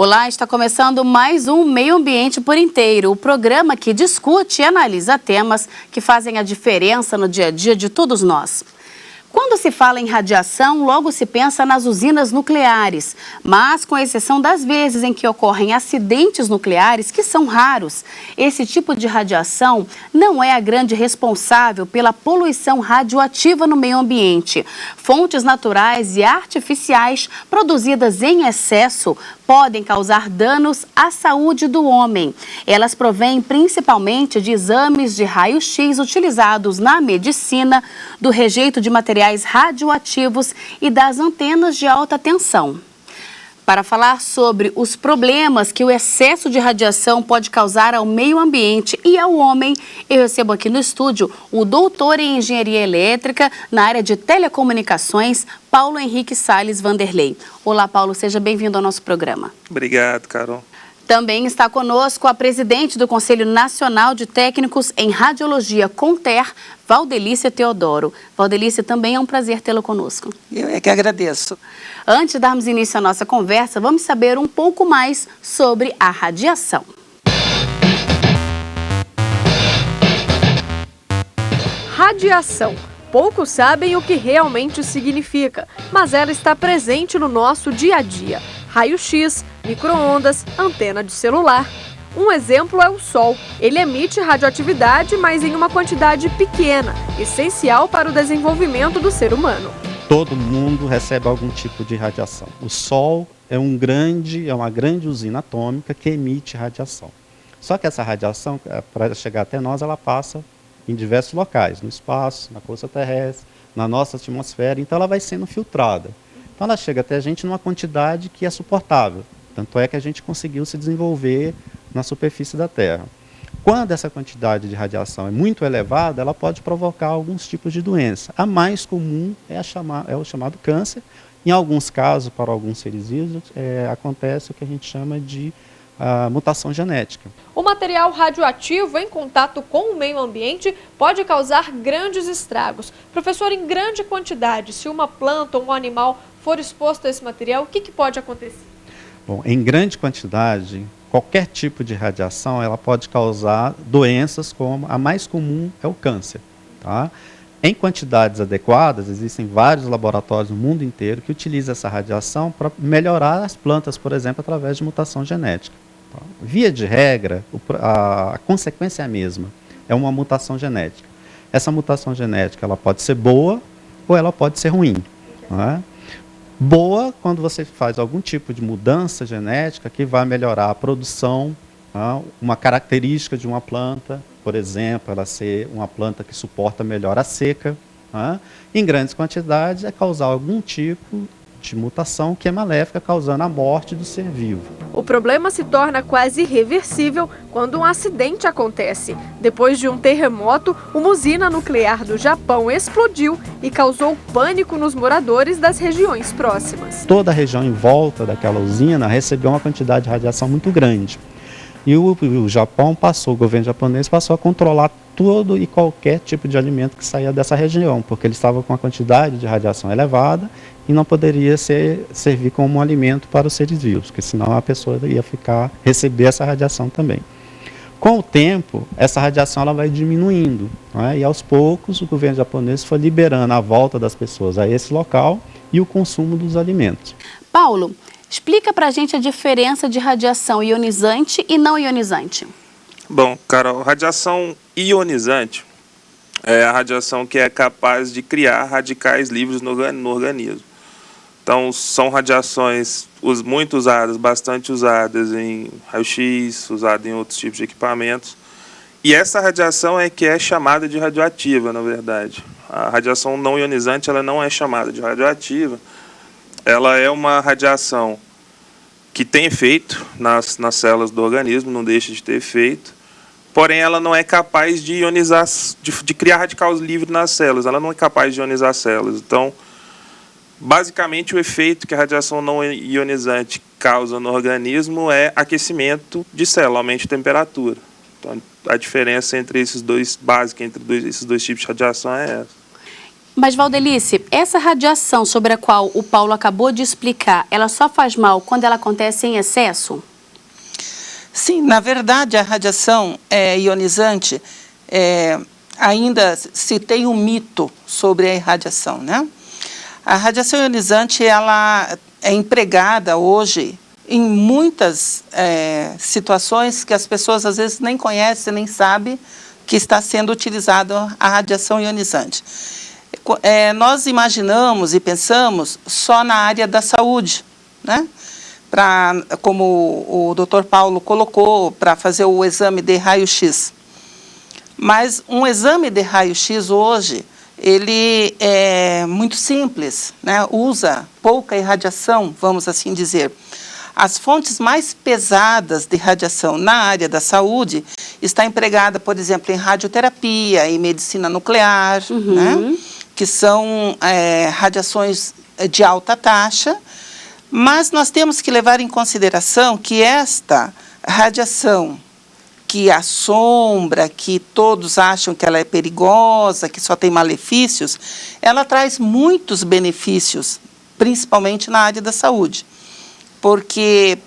Olá, está começando mais um Meio Ambiente por Inteiro, o programa que discute e analisa temas que fazem a diferença no dia a dia de todos nós. Quando se fala em radiação, logo se pensa nas usinas nucleares, mas com exceção das vezes em que ocorrem acidentes nucleares, que são raros, esse tipo de radiação não é a grande responsável pela poluição radioativa no meio ambiente. Fontes naturais e artificiais produzidas em excesso podem causar danos à saúde do homem. Elas provêm principalmente de exames de raio-x utilizados na medicina, do rejeito de materiais radioativos e das antenas de alta tensão. Para falar sobre os problemas que o excesso de radiação pode causar ao meio ambiente e ao homem, eu recebo aqui no estúdio o doutor em Engenharia Elétrica na área de Telecomunicações, Paulo Henrique Salles Vanderlei. Olá, Paulo, seja bem-vindo ao nosso programa. Obrigado, Carol. Também está conosco a presidente do Conselho Nacional de Técnicos em Radiologia, CONTER, Valdelícia Teodoro. Valdelícia, também é um prazer tê-la conosco. Eu é que agradeço. Antes de darmos início à nossa conversa, vamos saber um pouco mais sobre a radiação. Radiação. Poucos sabem o que realmente significa, mas ela está presente no nosso dia a dia. Raio-x, micro-ondas, antena de celular. Um exemplo é o Sol. Ele emite radioatividade, mas em uma quantidade pequena, essencial para o desenvolvimento do ser humano. Todo mundo recebe algum tipo de radiação. O Sol é uma grande usina atômica que emite radiação. Só que essa radiação, para chegar até nós, ela passa em diversos locais, no espaço, na crosta terrestre, na nossa atmosfera, então ela vai sendo filtrada. Então ela chega até a gente numa quantidade que é suportável. Tanto é que a gente conseguiu se desenvolver na superfície da Terra. Quando essa quantidade de radiação é muito elevada, ela pode provocar alguns tipos de doença. A mais comum é o chamado câncer. Em alguns casos, para alguns seres vivos, acontece o que a gente chama de mutação genética. O material radioativo em contato com o meio ambiente pode causar grandes estragos. Professor, em grande quantidade, se uma planta ou um animal for exposto a esse material, o que pode acontecer? Bom, em grande quantidade, qualquer tipo de radiação ela pode causar doenças, como a mais comum é o câncer. Tá? Em quantidades adequadas, existem vários laboratórios no mundo inteiro que utilizam essa radiação para melhorar as plantas, por exemplo, através de mutação genética. Tá? Via de regra, a consequência é a mesma, é uma mutação genética. Essa mutação genética ela pode ser boa ou ela pode ser ruim. Não é? Boa quando você faz algum tipo de mudança genética que vai melhorar a produção, uma característica de uma planta, por exemplo, ela ser uma planta que suporta melhor a seca. Em grandes quantidades é causar algum tipo de mutação que é maléfica, causando a morte do ser vivo. O problema se torna quase irreversível quando um acidente acontece. Depois de um terremoto, uma usina nuclear do Japão explodiu e causou pânico nos moradores das regiões próximas. Toda a região em volta daquela usina recebeu uma quantidade de radiação muito grande. E o Japão o governo japonês passou a controlar todo e qualquer tipo de alimento que saía dessa região, porque ele estava com uma quantidade de radiação elevada e não poderia servir como um alimento para os seres vivos, porque senão a pessoa ia receber essa radiação também. Com o tempo, essa radiação ela vai diminuindo, e aos poucos o governo japonês foi liberando a volta das pessoas a esse local e o consumo dos alimentos. Paulo, explica pra gente a diferença de radiação ionizante e não ionizante. Bom, Carol, radiação ionizante é a radiação que é capaz de criar radicais livres no organismo. Então, são radiações muito usadas, bastante usadas em raio-x, usadas em outros tipos de equipamentos. E essa radiação é que é chamada de radioativa, na verdade. A radiação não ionizante ela não é chamada de radioativa. Ela é uma radiação que tem efeito nas células do organismo, não deixa de ter efeito, porém ela não é capaz de ionizar, de criar radicais livres nas células, ela não é capaz de ionizar as células. Então, basicamente, o efeito que a radiação não ionizante causa no organismo é aquecimento de célula, aumento de temperatura. Então, a diferença entre esses dois, básica entre esses dois tipos de radiação é essa. Mas, Valdelice, essa radiação sobre a qual o Paulo acabou de explicar, ela só faz mal quando ela acontece em excesso? Sim, na verdade, a radiação ionizante, ainda se tem um mito sobre a irradiação, né? A radiação ionizante, ela é empregada hoje em muitas situações que as pessoas às vezes nem conhecem, nem sabem que está sendo utilizada a radiação ionizante. Nós imaginamos e pensamos só na área da saúde, né? Como o Dr. Paulo colocou, para fazer o exame de raio-x. Mas um exame de raio-x hoje, ele é muito simples, né? Usa pouca irradiação, vamos assim dizer. As fontes mais pesadas de radiação na área da saúde está empregada, por exemplo, em radioterapia, em medicina nuclear, né? Que são radiações de alta taxa, mas nós temos que levar em consideração que esta radiação que assombra, que todos acham que ela é perigosa, que só tem malefícios, ela traz muitos benefícios, principalmente na área da saúde. Porque,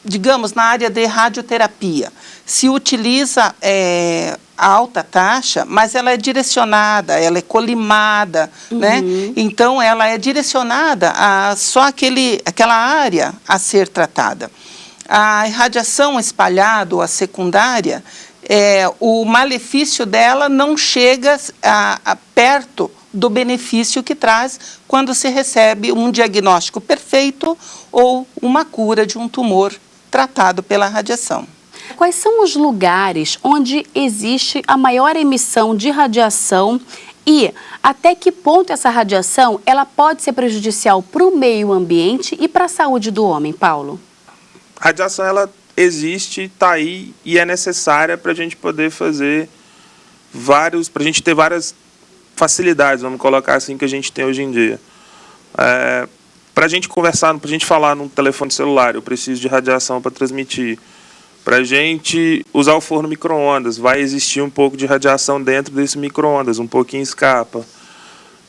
digamos, na área de radioterapia, se utiliza a alta taxa, mas ela é direcionada, ela é colimada, né? Então, ela é direcionada a só aquela área a ser tratada. A irradiação espalhada, ou a secundária, o malefício dela não chega perto do benefício que traz quando se recebe um diagnóstico perfeito ou uma cura de um tumor tratado pela radiação. Quais são os lugares onde existe a maior emissão de radiação e até que ponto essa radiação ela pode ser prejudicial para o meio ambiente e para a saúde do homem, Paulo? A radiação, ela existe, está aí e é necessária para a gente poder fazer para a gente ter várias facilidades, vamos colocar assim, que a gente tem hoje em dia. Para a gente conversar, para a gente falar num telefone celular, eu preciso de radiação para transmitir. Para a gente usar o forno micro-ondas, vai existir um pouco de radiação dentro desse micro-ondas, um pouquinho escapa.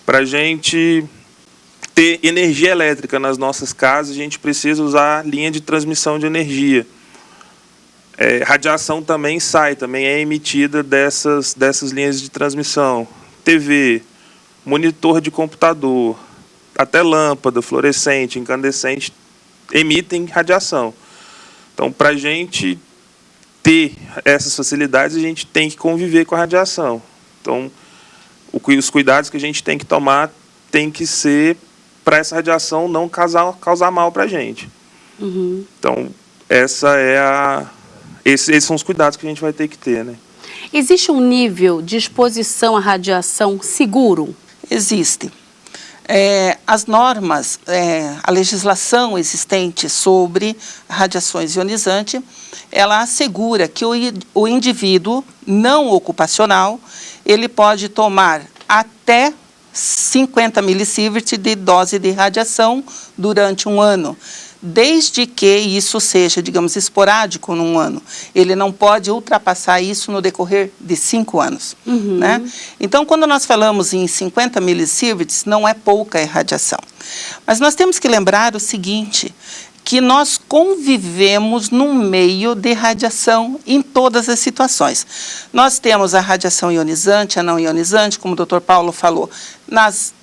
Para a gente ter energia elétrica nas nossas casas, a gente precisa usar linha de transmissão de energia. Radiação também também é emitida dessas linhas de transmissão. TV, monitor de computador, até lâmpada, fluorescente, incandescente, emitem radiação. Então, para a gente ter essas facilidades, a gente tem que conviver com a radiação. Então, os cuidados que a gente tem que tomar tem que ser para essa radiação não causar mal para a gente. Então, esses são os cuidados que a gente vai ter que ter, né? Existe um nível de exposição à radiação seguro? Existe. As normas, a legislação existente sobre radiações ionizantes, ela assegura que o indivíduo não ocupacional, ele pode tomar até 50 milisievert de dose de radiação durante um ano, desde que isso seja, digamos, esporádico num ano. Ele não pode ultrapassar isso no decorrer de 5 anos. Né? Então, quando nós falamos em 50 millisieverts, não é pouca irradiação. Mas nós temos que lembrar o seguinte, que nós convivemos num meio de radiação em todas as situações. Nós temos a radiação ionizante, a não ionizante, como o Dr. Paulo falou, nas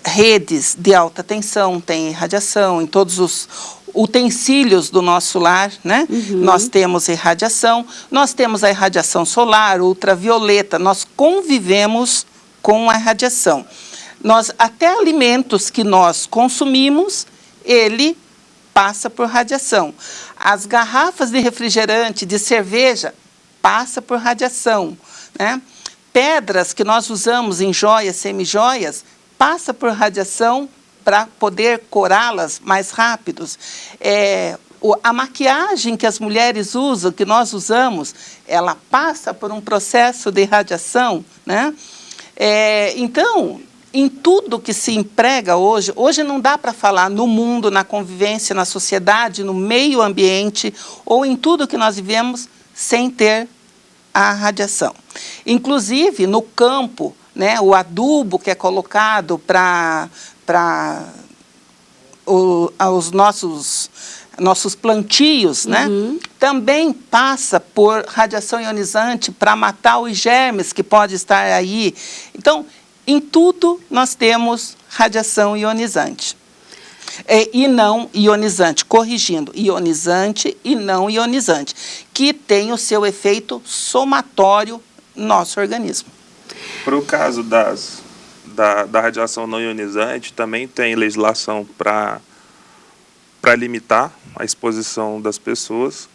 redes de alta tensão tem radiação, em todos os utensílios do nosso lar, né? Nós temos irradiação, nós temos a irradiação solar, ultravioleta, nós convivemos com a radiação. Até alimentos que nós consumimos, ele passa por radiação. As garrafas de refrigerante, de cerveja, passa por radiação, né? Pedras que nós usamos em joias, semijoias, passa por radiação para poder corá-las mais rápidos. A maquiagem que as mulheres usam, que nós usamos, ela passa por um processo de radiação, né? Então, em tudo que se emprega hoje não dá para falar no mundo, na convivência, na sociedade, no meio ambiente, ou em tudo que nós vivemos, sem ter a radiação. Inclusive, no campo, né, o adubo que é colocado para os nossos plantios, né, também passa por radiação ionizante para matar os germes que pode estar aí. Então, em tudo nós temos radiação ionizante. E não ionizante, corrigindo, ionizante e não ionizante, que tem o seu efeito somatório no nosso organismo. Para o caso da radiação não ionizante, também tem legislação para limitar a exposição das pessoas.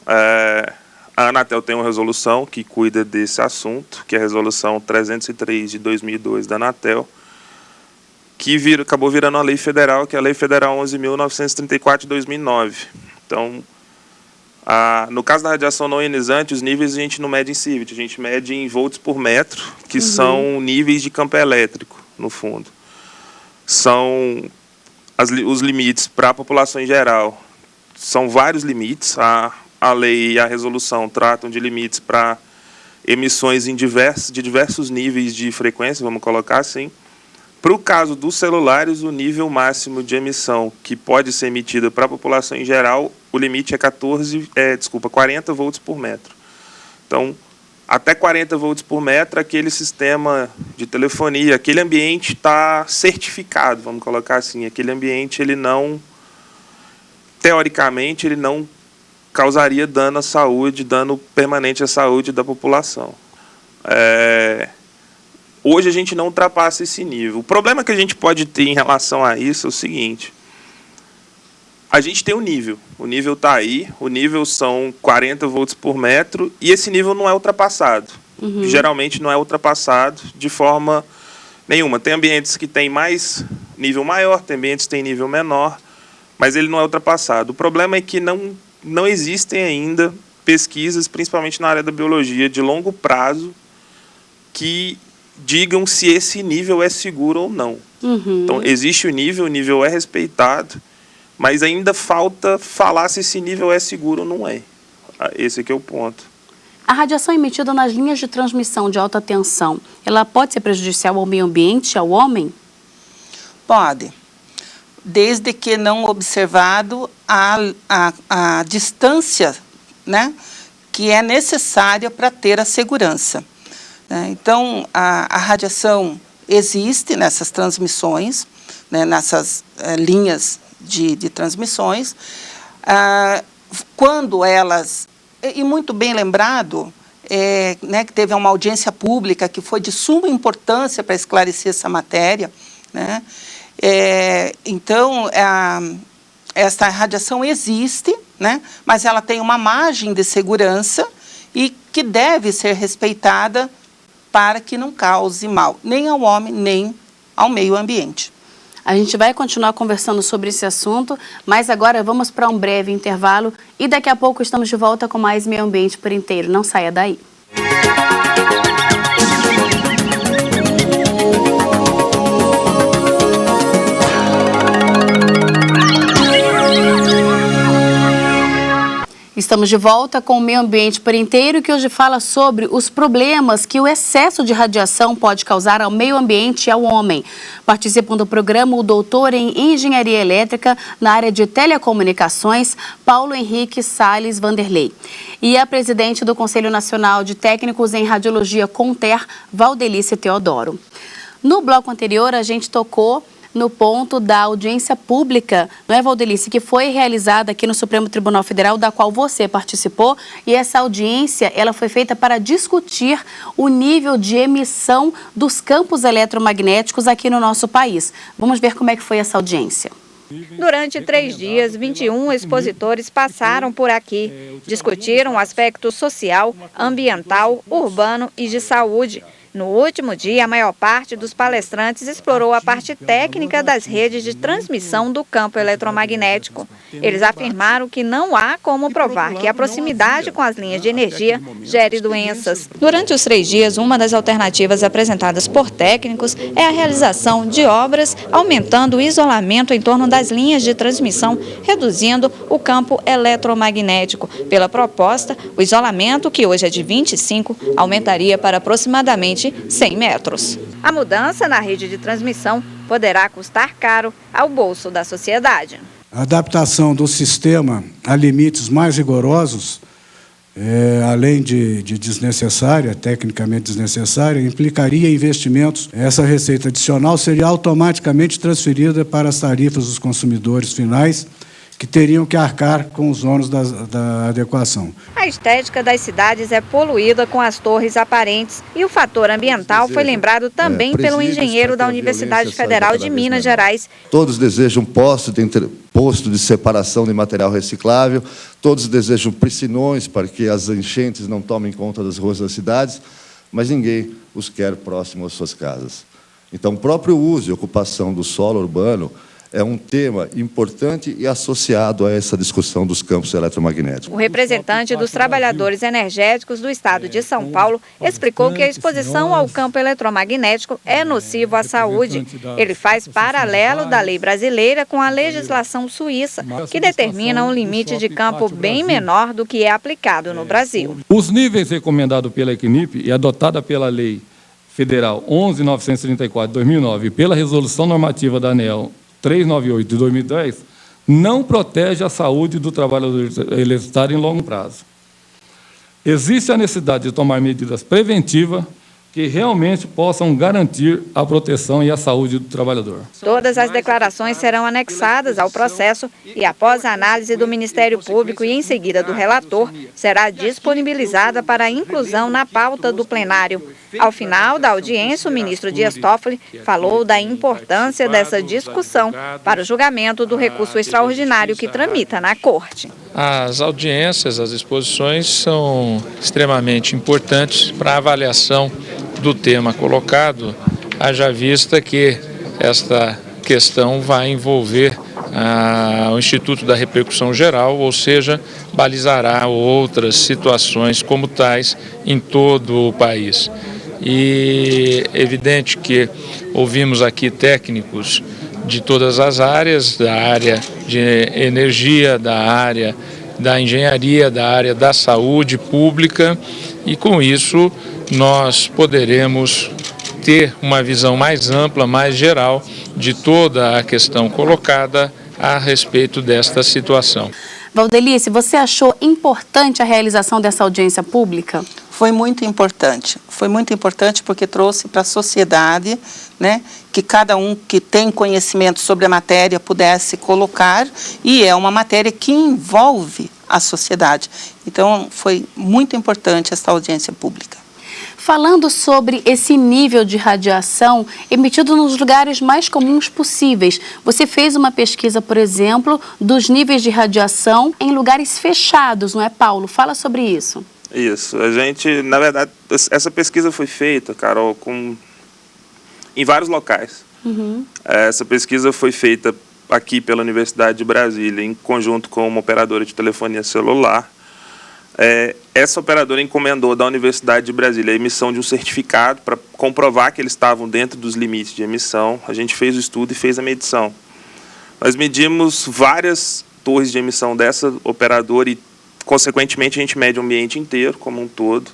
A Anatel tem uma resolução que cuida desse assunto, que é a resolução 303 de 2002 da Anatel, que acabou virando a lei federal, que é a Lei Federal 11.934 de 2009. Então, no caso da radiação não ionizante, os níveis a gente não mede em CIVIT, a gente mede em volts por metro, que são níveis de campo elétrico, no fundo. São os limites para a população em geral. São vários limites. A lei e a resolução tratam de limites para emissões de diversos níveis de frequência, vamos colocar assim. Para o caso dos celulares, o nível máximo de emissão que pode ser emitida para a população em geral, o limite é 40 volts por metro. Então, até 40 volts por metro, aquele sistema de telefonia, aquele ambiente está certificado, vamos colocar assim. Aquele ambiente, ele não, teoricamente, ele não causaria dano à saúde, dano permanente à saúde da população. Hoje a gente não ultrapassa esse nível. O problema que a gente pode ter em relação a isso é o seguinte: a gente tem um nível. O nível está aí, o nível são 40 volts por metro, e esse nível não é ultrapassado. Geralmente não é ultrapassado de forma nenhuma. Tem ambientes que têm nível maior, tem ambientes que têm nível menor, mas ele não é ultrapassado. O problema é que não existem ainda pesquisas, principalmente na área da biologia, de longo prazo, que digam se esse nível é seguro ou não. Então, existe o nível é respeitado, mas ainda falta falar se esse nível é seguro ou não é. Esse aqui é o ponto. A radiação emitida nas linhas de transmissão de alta tensão, ela pode ser prejudicial ao meio ambiente, ao homem? Pode, desde que não observado a distância, né, que é necessária para ter a segurança. Então, a radiação existe nessas transmissões, né, nessas linhas de transmissões. Quando elas... E muito bem lembrado, né, que teve uma audiência pública que foi de suma importância para esclarecer essa matéria, né? Então, essa radiação existe, né, mas ela tem uma margem de segurança e que deve ser respeitada para que não cause mal, nem ao homem, nem ao meio ambiente. A gente vai continuar conversando sobre esse assunto, mas agora vamos para um breve intervalo e daqui a pouco estamos de volta com mais Meio Ambiente por Inteiro. Não saia daí. Estamos de volta com o Meio Ambiente por Inteiro, que hoje fala sobre os problemas que o excesso de radiação pode causar ao meio ambiente e ao homem. Participam do programa o doutor em Engenharia Elétrica na área de Telecomunicações, Paulo Henrique Salles Vanderlei. E a presidente do Conselho Nacional de Técnicos em Radiologia CONTER, Valdelice Teodoro. No bloco anterior, a gente tocou no ponto da audiência pública, não é, Valdelice, que foi realizada aqui no Supremo Tribunal Federal, da qual você participou, e essa audiência, ela foi feita para discutir o nível de emissão dos campos eletromagnéticos aqui no nosso país. Vamos ver como é que foi essa audiência. Durante 3 dias, 21 expositores passaram por aqui, discutiram o aspecto social, ambiental, urbano e de saúde. No último dia, a maior parte dos palestrantes explorou a parte técnica das redes de transmissão do campo eletromagnético. Eles afirmaram que não há como provar que a proximidade com as linhas de energia gere doenças. Durante os 3 dias, uma das alternativas apresentadas por técnicos é a realização de obras, aumentando o isolamento em torno das linhas de transmissão, reduzindo o campo eletromagnético. Pela proposta, o isolamento, que hoje é de 25, aumentaria para aproximadamente limite 100 metros. A mudança na rede de transmissão poderá custar caro ao bolso da sociedade. A adaptação do sistema a limites mais rigorosos, além de desnecessária, tecnicamente desnecessária, implicaria investimentos. Essa receita adicional seria automaticamente transferida para as tarifas dos consumidores finais, que teriam que arcar com os ônus da adequação. A estética das cidades é poluída com as torres aparentes e o fator ambiental foi lembrado também pelo engenheiro da Universidade Federal de Minas Gerais. Todos desejam posto de separação de material reciclável, todos desejam piscinões para que as enchentes não tomem conta das ruas das cidades, mas ninguém os quer próximo às suas casas. Então, o próprio uso e ocupação do solo urbano é um tema importante e associado a essa discussão dos campos eletromagnéticos. O representante dos trabalhadores energéticos do estado de São Paulo explicou que a exposição ao campo eletromagnético é nocivo à saúde. Ele faz paralelo da lei brasileira com a legislação suíça, que determina um limite de campo bem menor do que é aplicado no Brasil. Os níveis recomendados pela Equinip e adotada pela Lei Federal 11.934 de 2009 e pela Resolução Normativa da ANEEL 398 de 2010, não protege a saúde do trabalhador universitário em longo prazo. Existe a necessidade de tomar medidas preventivas que realmente possam garantir a proteção e a saúde do trabalhador. Todas as declarações serão anexadas ao processo e, após a análise do Ministério Público e em seguida do relator, será disponibilizada para inclusão na pauta do plenário. Ao final da audiência, o ministro Dias Toffoli falou da importância dessa discussão para o julgamento do recurso extraordinário que tramita na Corte. As audiências, as exposições são extremamente importantes para a avaliação do tema colocado, haja vista que esta questão vai envolver o Instituto da Repercussão Geral, ou seja, balizará outras situações como tais em todo o país. E é evidente que ouvimos aqui técnicos de todas as áreas, da área de energia, da área da engenharia, da área da saúde pública, e com isso nós poderemos ter uma visão mais ampla, mais geral de toda a questão colocada a respeito desta situação. Valdelice, você achou importante a realização dessa audiência pública? Foi muito importante porque trouxe para a sociedade, né, que cada um que tem conhecimento sobre a matéria pudesse colocar, e é uma matéria que envolve a sociedade. Então, foi muito importante essa audiência pública. Falando sobre esse nível de radiação emitido nos lugares mais comuns possíveis, você fez uma pesquisa, por exemplo, dos níveis de radiação em lugares fechados, não é, Paulo? Fala sobre isso. Isso. A gente, na verdade, essa pesquisa foi feita, Carol, em vários locais. Essa pesquisa foi feita aqui pela Universidade de Brasília, em conjunto com uma operadora de telefonia celular. Essa operadora encomendou da Universidade de Brasília a emissão de um certificado para comprovar que eles estavam dentro dos limites de emissão. A gente fez o estudo e fez a medição. Nós medimos várias torres de emissão dessa operadora e, consequentemente, a gente mede o ambiente inteiro, como um todo.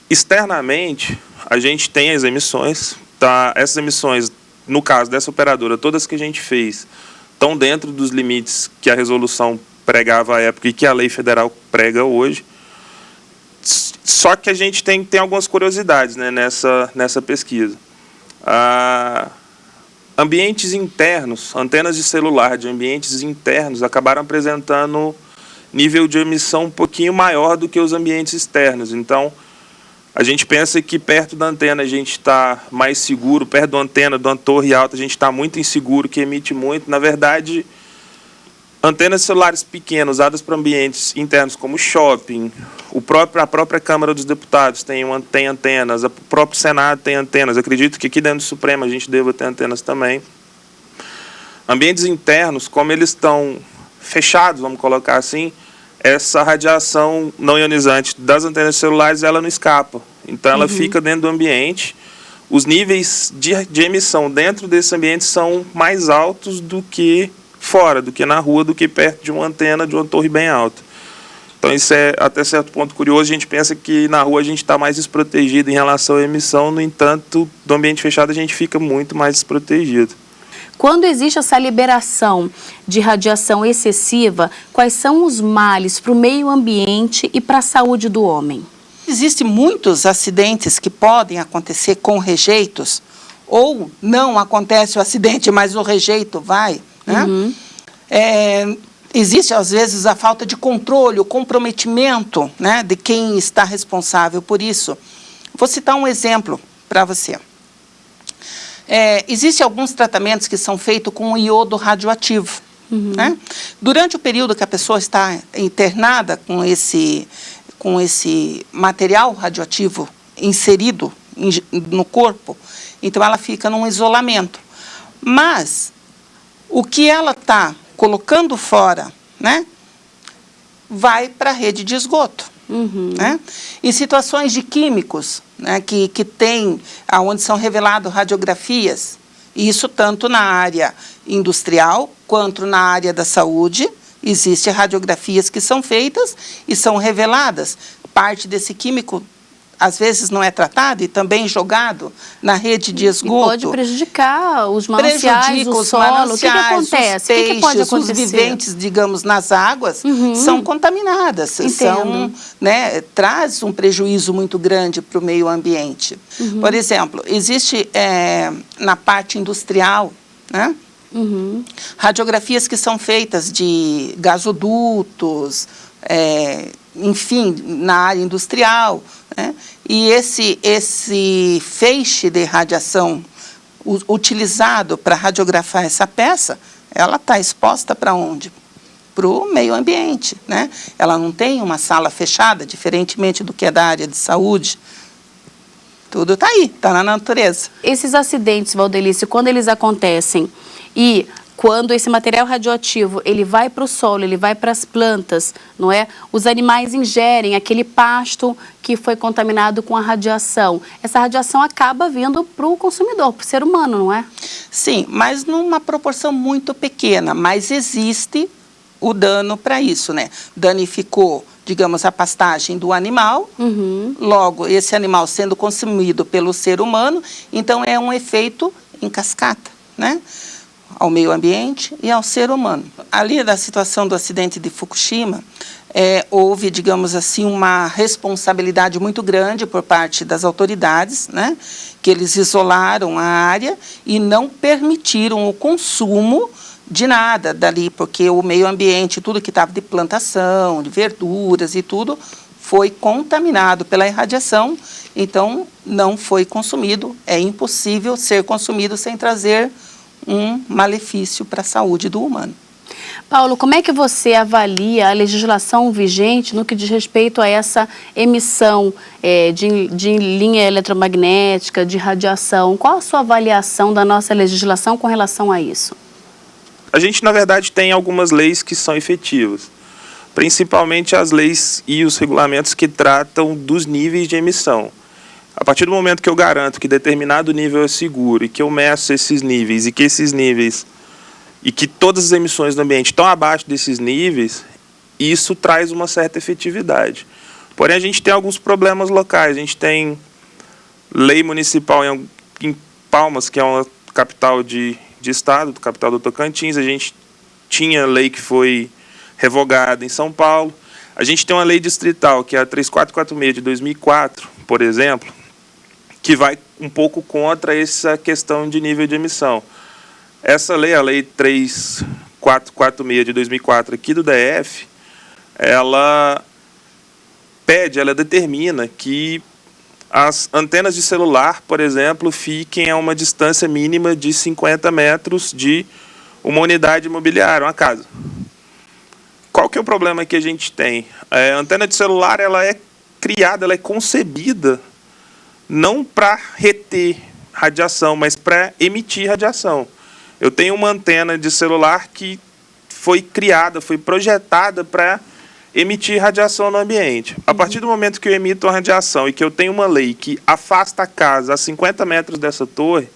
Externamente, a gente tem as emissões. Tá? Essas emissões, no caso dessa operadora, todas que a gente fez, estão dentro dos limites que a resolução pregava à época e que a lei federal prega hoje. Só que a gente tem algumas curiosidades, né, nessa pesquisa. Ambientes internos, antenas de celular de ambientes internos acabaram apresentando nível de emissão um pouquinho maior do que os ambientes externos. Então, a gente pensa que perto da antena a gente está mais seguro, perto da antena, de uma torre alta, a gente está muito inseguro, que emite muito. Na verdade, antenas celulares pequenas usadas para ambientes internos como shopping, a própria Câmara dos Deputados tem antenas, o próprio Senado tem antenas. Acredito que aqui dentro do Supremo a gente deva ter antenas também. Ambientes internos, como eles estão fechados, vamos colocar assim, essa radiação não ionizante das antenas celulares, ela não escapa. Então, ela fica dentro do ambiente. Os níveis de emissão dentro desse ambiente são mais altos do que fora, do que na rua, do que perto de uma antena, de uma torre bem alta. Então, isso é, até certo ponto, curioso. A gente pensa que na rua a gente está mais desprotegido em relação à emissão, no entanto, do ambiente fechado a gente fica muito mais desprotegido. Quando existe essa liberação de radiação excessiva, quais são os males para o meio ambiente e para a saúde do homem? Existem muitos acidentes que podem acontecer com rejeitos, ou não acontece o acidente, mas o rejeito vai, né? Existe, às vezes, a falta de controle, o comprometimento, né, de quem está responsável por isso. Vou citar um exemplo para você. Existem alguns tratamentos que são feitos com iodo radioativo. Né? Durante o período que a pessoa está internada com esse material radioativo inserido no corpo, então ela fica num isolamento. Mas o que ela está colocando fora, né, vai para a rede de esgoto. Né? Em situações de químicos, né, que tem, onde são reveladas radiografias, isso tanto na área industrial quanto na área da saúde, existem radiografias que são feitas e são reveladas. Parte desse químico, às vezes, não é tratado e também jogado na rede de esgoto. E pode prejudicar os mananciais, o solo. O que acontece? Os peixes, o que pode acontecer? Os viventes, digamos, nas águas, são contaminadas. Entendo. Né, traz um prejuízo muito grande para o meio ambiente. Por exemplo, existe na parte industrial, né, radiografias que são feitas de gasodutos, enfim, na área industrial, né? E esse feixe de radiação utilizado para radiografar essa peça, ela está exposta para onde? Para o meio ambiente, né? Ela não tem uma sala fechada, diferentemente do que é da área de saúde. Tudo está aí, está na natureza. Esses acidentes, Valdelice, quando eles acontecem e quando esse material radioativo ele vai para o solo, ele vai para as plantas, não é? Os animais ingerem aquele pasto que foi contaminado com a radiação. Essa radiação acaba vindo para o consumidor, para o ser humano, não é? Sim, mas numa proporção muito pequena, mas existe o dano para isso, né? Danificou, digamos, a pastagem do animal, logo esse animal sendo consumido pelo ser humano, então é um efeito em cascata, né? Ao meio ambiente e ao ser humano. Ali da situação do acidente de Fukushima, houve, digamos assim, uma responsabilidade muito grande por parte das autoridades, né, que eles isolaram a área e não permitiram o consumo de nada dali, porque o meio ambiente, tudo que estava de plantação, de verduras e tudo, foi contaminado pela irradiação, então não foi consumido, é impossível ser consumido sem trazer um malefício para a saúde do humano. Paulo, como é que você avalia a legislação vigente no que diz respeito a essa emissão de linha eletromagnética, de radiação? Qual a sua avaliação da nossa legislação com relação a isso? A gente, na verdade, tem algumas leis que são efetivas, principalmente as leis e os regulamentos que tratam dos níveis de emissão. A partir do momento que eu garanto que determinado nível é seguro e que eu meço esses níveis e que esses níveis e que todas as emissões do ambiente estão abaixo desses níveis, isso traz uma certa efetividade. Porém, a gente tem alguns problemas locais. A gente tem lei municipal em Palmas, que é uma capital de estado, capital do Tocantins. A gente tinha lei que foi revogada em São Paulo. A gente tem uma lei distrital, que é a 3446 de 2004, por exemplo, que vai um pouco contra essa questão de nível de emissão. Essa lei, a lei 3446 de 2004 aqui do DF, ela determina que as antenas de celular, por exemplo, fiquem a uma distância mínima de 50 metros de uma unidade imobiliária, uma casa. Qual que é o problema que a gente tem? A antena de celular, ela é criada, ela é concebida não para reter radiação, mas para emitir radiação. Eu tenho uma antena de celular que foi criada, foi projetada para emitir radiação no ambiente. A partir do momento que eu emito a radiação e que eu tenho uma lei que afasta a casa a 50 metros dessa torre,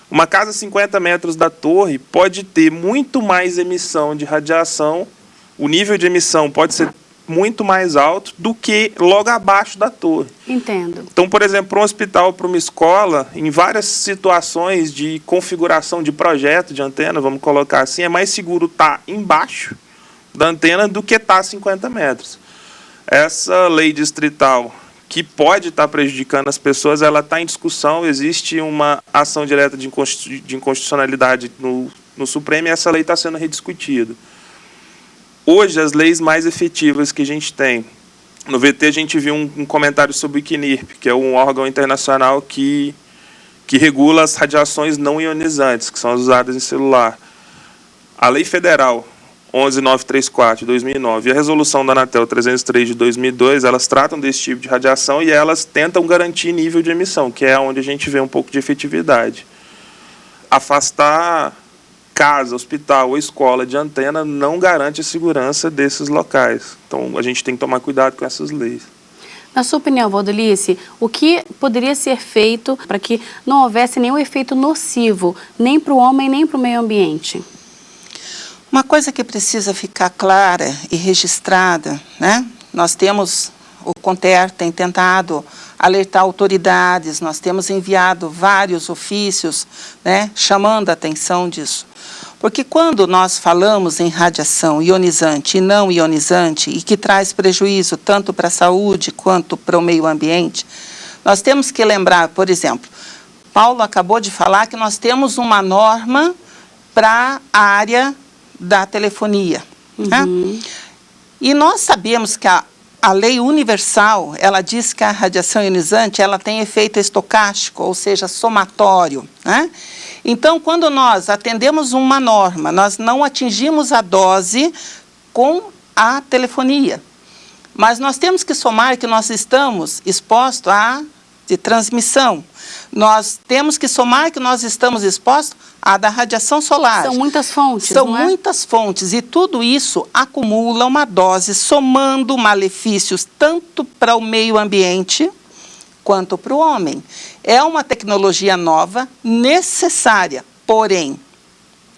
uma casa a 50 metros da torre pode ter muito mais emissão de radiação, o nível de emissão pode ser muito mais alto do que logo abaixo da torre. Entendo. Então, por exemplo, para um hospital, para uma escola, em várias situações de configuração de projeto de antena, vamos colocar assim, é mais seguro estar embaixo da antena do que estar a 50 metros. Essa lei distrital, que pode estar prejudicando as pessoas, ela está em discussão, existe uma ação direta de inconstitucionalidade no Supremo e essa lei está sendo rediscutida. Hoje, as leis mais efetivas que a gente tem, no VT a gente viu um comentário sobre o ICNIRP, que é um órgão internacional que regula as radiações não ionizantes, que são as usadas em celular. A lei federal 11934 de 2009 e a resolução da Anatel 303 de 2002, elas tratam desse tipo de radiação e elas tentam garantir nível de emissão, que é onde a gente vê um pouco de efetividade. Afastar casa, hospital ou escola de antena não garante a segurança desses locais. Então, a gente tem que tomar cuidado com essas leis. Na sua opinião, Valdelice, o que poderia ser feito para que não houvesse nenhum efeito nocivo, nem para o homem, nem para o meio ambiente? Uma coisa que precisa ficar clara e registrada, né? Nós temos, o CONTER tem tentado alertar autoridades, nós temos enviado vários ofícios, né, chamando a atenção disso. Porque quando nós falamos em radiação ionizante e não ionizante, e que traz prejuízo tanto para a saúde quanto para o meio ambiente, nós temos que lembrar, por exemplo, Paulo acabou de falar que nós temos uma norma para a área da telefonia. Né? E nós sabemos que a lei universal, ela diz que a radiação ionizante, ela tem efeito estocástico, ou seja, somatório. Né? Então, quando nós atendemos uma norma, nós não atingimos a dose com a telefonia. Mas nós temos que somar que nós estamos expostos a de transmissão. Nós temos que somar que nós estamos expostos à da radiação solar. São muitas fontes, São não é? muitas fontes e tudo isso acumula uma dose, somando malefícios tanto para o meio ambiente quanto para o homem. É uma tecnologia nova, necessária, porém,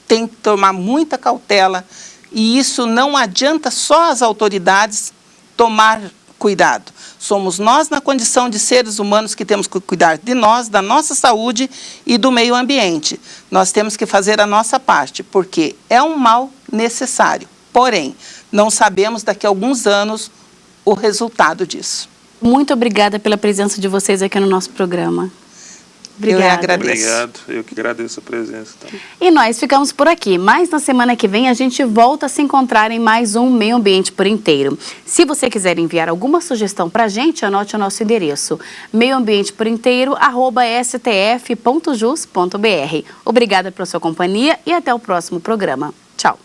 tem que tomar muita cautela e isso não adianta só as autoridades tomar cuidado. Somos nós, na condição de seres humanos, que temos que cuidar de nós, da nossa saúde e do meio ambiente. Nós temos que fazer a nossa parte, porque é um mal necessário. Porém, não sabemos daqui a alguns anos o resultado disso. Muito obrigada pela presença de vocês aqui no nosso programa. Obrigada. Eu agradeço. Obrigado, eu que agradeço a presença. Então. E nós ficamos por aqui, mas na semana que vem a gente volta a se encontrar em mais um Meio Ambiente por Inteiro. Se você quiser enviar alguma sugestão para a gente, anote o nosso endereço, meioambienteporinteiro@stf.jus.br. Obrigada pela sua companhia e até o próximo programa. Tchau.